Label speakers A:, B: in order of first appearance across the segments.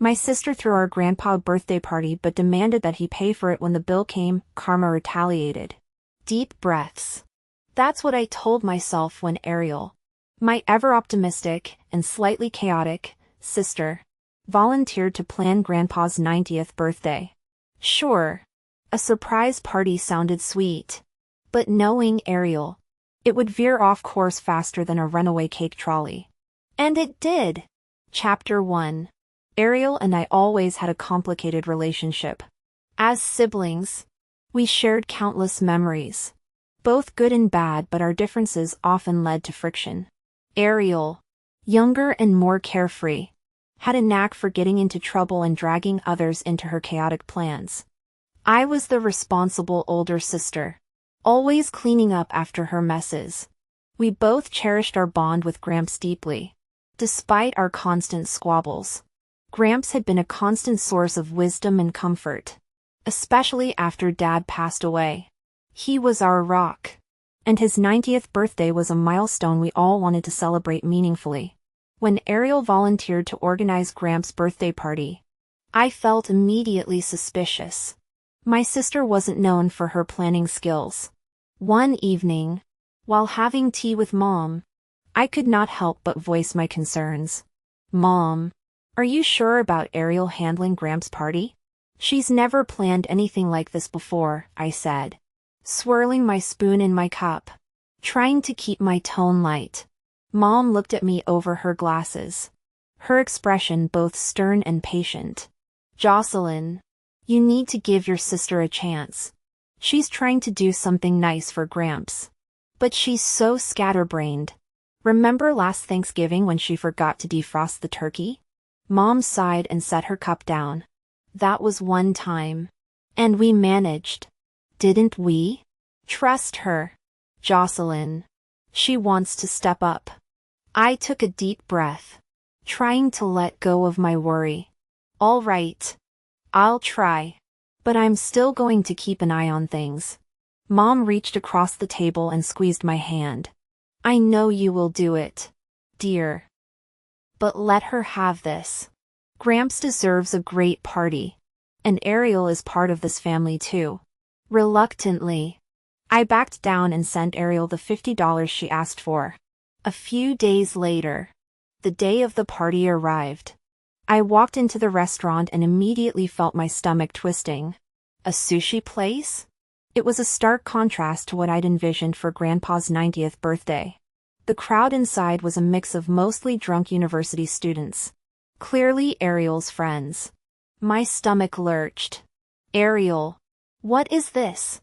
A: My sister threw our grandpa a birthday party but demanded that he pay for it when the bill came. Karma retaliated. Deep breaths. That's what I told myself when Ariel, my ever-optimistic and slightly chaotic sister, volunteered to plan Grandpa's 90th birthday. Sure, a surprise party sounded sweet. But knowing Ariel, it would veer off course faster than a runaway cake trolley. And it did. Chapter 1. Ariel and I always had a complicated relationship. As siblings, we shared countless memories, both good and bad, but our differences often led to friction. Ariel, younger and more carefree, had a knack for getting into trouble and dragging others into her chaotic plans. I was the responsible older sister, always cleaning up after her messes. We both cherished our bond with Gramps deeply. Despite our constant squabbles, Gramps had been a constant source of wisdom and comfort, especially after Dad passed away. He was our rock, and his 90th birthday was a milestone we all wanted to celebrate meaningfully. When Ariel volunteered to organize Gramps' birthday party, I felt immediately suspicious. My sister wasn't known for her planning skills. One evening, while having tea with Mom, I could not help but voice my concerns. Mom, are you sure about Ariel handling Gramps' party? She's never planned anything like this before, I said, swirling my spoon in my cup, trying to keep my tone light. Mom looked at me over her glasses, her expression both stern and patient. Jocelyn, you need to give your sister a chance. She's trying to do something nice for Gramps, but she's so scatterbrained. Remember last Thanksgiving when she forgot to defrost the turkey? Mom sighed and set her cup down. That was one time. And we managed. Didn't we? Trust her, Jocelyn. She wants to step up. I took a deep breath, trying to let go of my worry. All right. I'll try. But I'm still going to keep an eye on things. Mom reached across the table and squeezed my hand. I know you will do it, dear. But let her have this. Gramps deserves a great party. And Ariel is part of this family too. Reluctantly, I backed down and sent Ariel the $50 she asked for. A few days later, the day of the party arrived. I walked into the restaurant and immediately felt my stomach twisting. A sushi place? It was a stark contrast to what I'd envisioned for Grandpa's 90th birthday. The crowd inside was a mix of mostly drunk university students, clearly Ariel's friends. My stomach lurched. Ariel, what is this?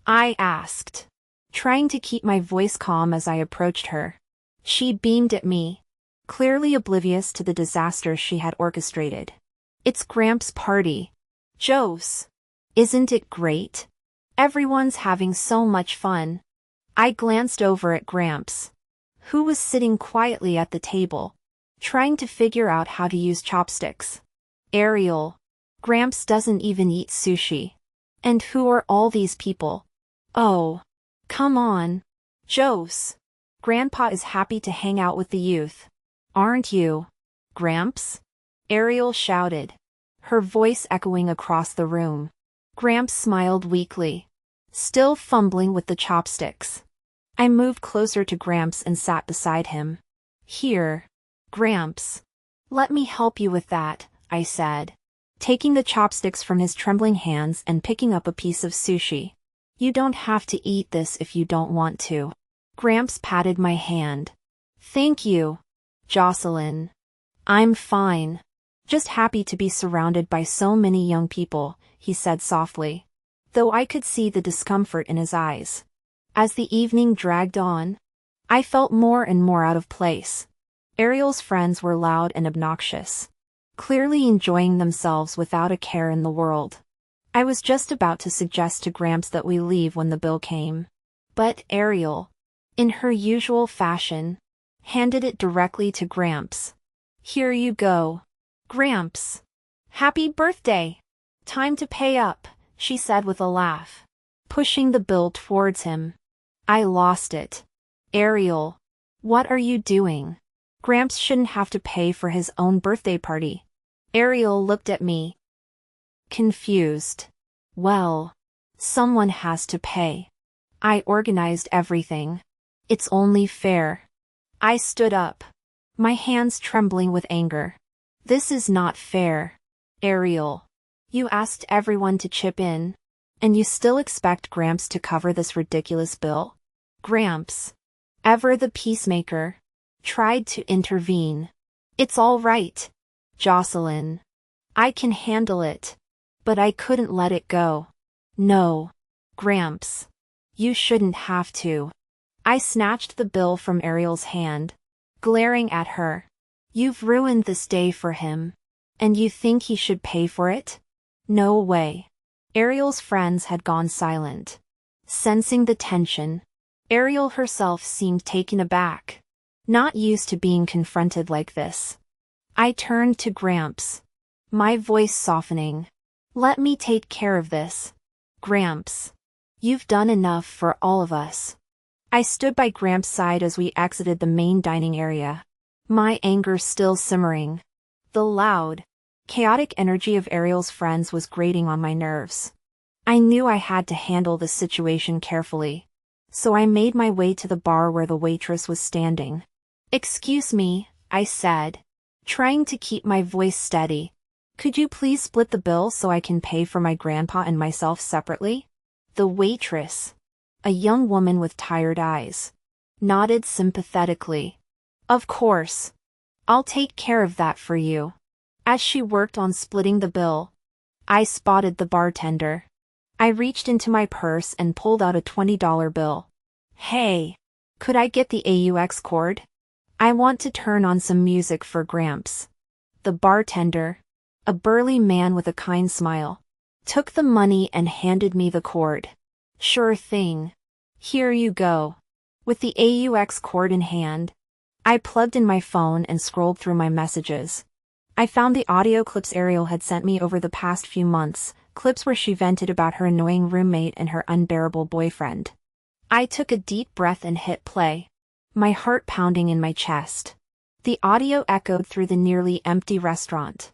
A: I asked, trying to keep my voice calm as I approached her. She beamed at me, clearly oblivious to the disaster she had orchestrated. It's Gramps' party. Jose. Isn't it great? Everyone's having so much fun. I glanced over at Gramps, who was sitting quietly at the table, trying to figure out how to use chopsticks. Ariel, Gramps doesn't even eat sushi. And who are all these people? Oh, come on. Jose. Grandpa is happy to hang out with the youth. Aren't you, Gramps? Ariel shouted, her voice echoing across the room. Gramps smiled weakly, still fumbling with the chopsticks. I moved closer to Gramps and sat beside him. Here, Gramps. Let me help you with that, I said, taking the chopsticks from his trembling hands and picking up a piece of sushi. You don't have to eat this if you don't want to. Gramps patted my hand. Thank you, Jocelyn. I'm fine. Just happy to be surrounded by so many young people, he said softly, though I could see the discomfort in his eyes. As the evening dragged on, I felt more and more out of place. Ariel's friends were loud and obnoxious, clearly enjoying themselves without a care in the world. I was just about to suggest to Gramps that we leave when the bill came. But Ariel, in her usual fashion, handed it directly to Gramps. Here you go, Gramps. Happy birthday. Time to pay up, she said with a laugh, pushing the bill towards him. I lost it. Ariel, what are you doing? Gramps shouldn't have to pay for his own birthday party. Ariel looked at me, confused. Well, someone has to pay. I organized everything. It's only fair. I stood up, my hands trembling with anger. This is not fair. Ariel, you asked everyone to chip in, and you still expect Gramps to cover this ridiculous bill? Gramps, ever the peacemaker, tried to intervene. It's all right, Jocelyn. I can handle it. But I couldn't let it go. No, Gramps. You shouldn't have to. I snatched the bill from Ariel's hand, glaring at her. You've ruined this day for him. And you think he should pay for it? No way. Ariel's friends had gone silent. Sensing the tension, Ariel herself seemed taken aback. Not used to being confronted like this. I turned to Gramps, my voice softening. Let me take care of this. Gramps, you've done enough for all of us. I stood by Gramps' side as we exited the main dining area, my anger still simmering. The loud, chaotic energy of Ariel's friends was grating on my nerves. I knew I had to handle this situation carefully, so I made my way to the bar where the waitress was standing. Excuse me, I said, trying to keep my voice steady. Could you please split the bill so I can pay for my grandpa and myself separately? The waitress, a young woman with tired eyes, nodded sympathetically. Of course. I'll take care of that for you. As she worked on splitting the bill, I spotted the bartender. I reached into my purse and pulled out a $20 bill. Hey, could I get the AUX cord? I want to turn on some music for Gramps. The bartender, a burly man with a kind smile, took the money and handed me the cord. Sure thing. Here you go. With the AUX cord in hand, I plugged in my phone and scrolled through my messages. I found the audio clips Ariel had sent me over the past few months, clips where she vented about her annoying roommate and her unbearable boyfriend. I took a deep breath and hit play, my heart pounding in my chest. The audio echoed through the nearly empty restaurant,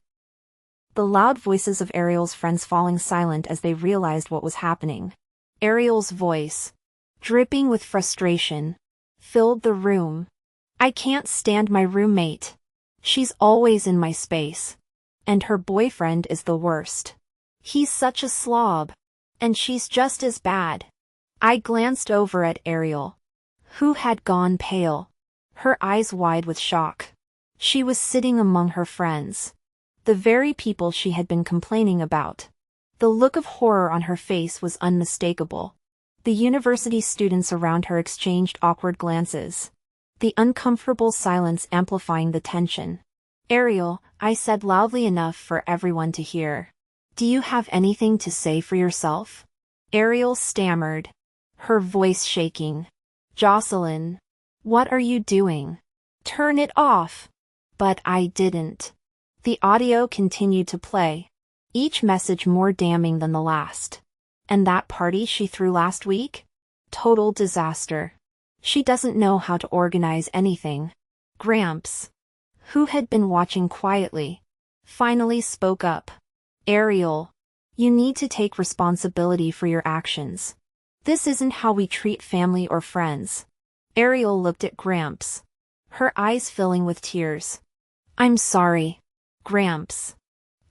A: the loud voices of Ariel's friends falling silent as they realized what was happening. Ariel's voice, dripping with frustration, filled the room. I can't stand my roommate. She's always in my space. And her boyfriend is the worst. He's such a slob. And she's just as bad. I glanced over at Ariel, who had gone pale, her eyes wide with shock. She was sitting among her friends, the very people she had been complaining about. The look of horror on her face was unmistakable. The university students around her exchanged awkward glances, the uncomfortable silence amplifying the tension. Ariel, I said loudly enough for everyone to hear. Do you have anything to say for yourself? Ariel stammered, her voice shaking. Jocelyn, what are you doing? Turn it off. But I didn't. The audio continued to play, each message more damning than the last. And that party she threw last week? Total disaster. She doesn't know how to organize anything. Gramps, who had been watching quietly, finally spoke up. Ariel, you need to take responsibility for your actions. This isn't how we treat family or friends. Ariel looked at Gramps, her eyes filling with tears. I'm sorry, Gramps.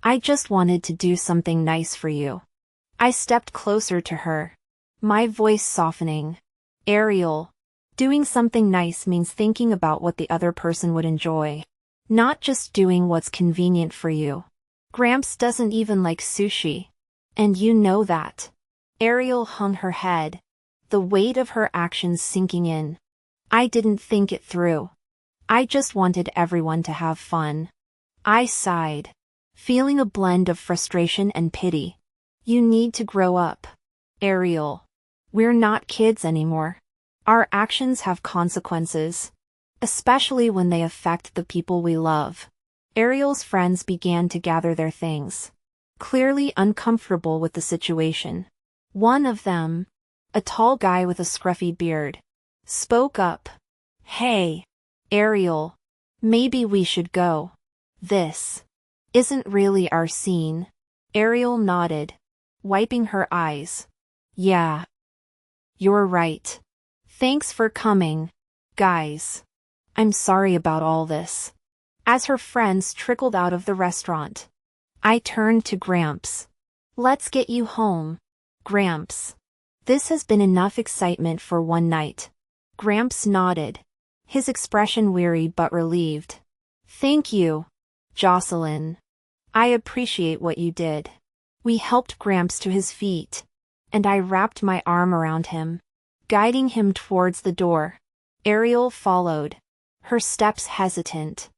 A: I just wanted to do something nice for you. I stepped closer to her, my voice softening. Ariel, doing something nice means thinking about what the other person would enjoy, not just doing what's convenient for you. Gramps doesn't even like sushi. And you know that. Ariel hung her head, the weight of her actions sinking in. I didn't think it through. I just wanted everyone to have fun. I sighed, feeling a blend of frustration and pity. You need to grow up, Ariel. We're not kids anymore. Our actions have consequences, especially when they affect the people we love. Ariel's friends began to gather their things, clearly uncomfortable with the situation. One of them, a tall guy with a scruffy beard, spoke up. Hey, Ariel, maybe we should go. This isn't really our scene. Ariel nodded, wiping her eyes. Yeah. You're right. Thanks for coming, guys. I'm sorry about all this. As her friends trickled out of the restaurant, I turned to Gramps. Let's get you home, Gramps. This has been enough excitement for one night. Gramps nodded, his expression weary but relieved. Thank you, Jocelyn. I appreciate what you did. We helped Gramps to his feet, and I wrapped my arm around him, guiding him towards the door. Ariel followed, her steps hesitant.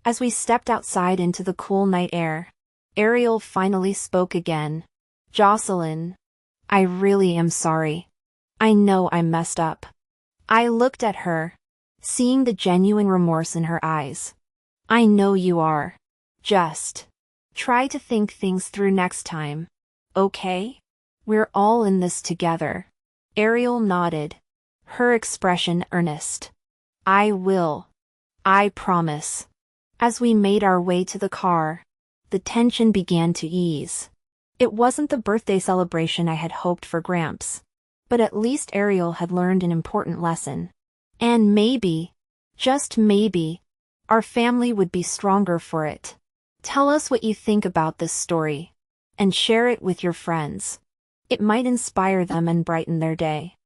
A: As we stepped outside into the cool night air, Ariel finally spoke again. Jocelyn, I really am sorry. I know I messed up. I looked at her, seeing the genuine remorse in her eyes. I know you are. Just try to think things through next time, okay? We're all in this together. Ariel nodded, her expression earnest. I will. I promise. As we made our way to the car, the tension began to ease. It wasn't the birthday celebration I had hoped for Gramps, but at least Ariel had learned an important lesson. And maybe, just maybe, our family would be stronger for it. Tell us what you think about this story, and share it with your friends. It might inspire them and brighten their day.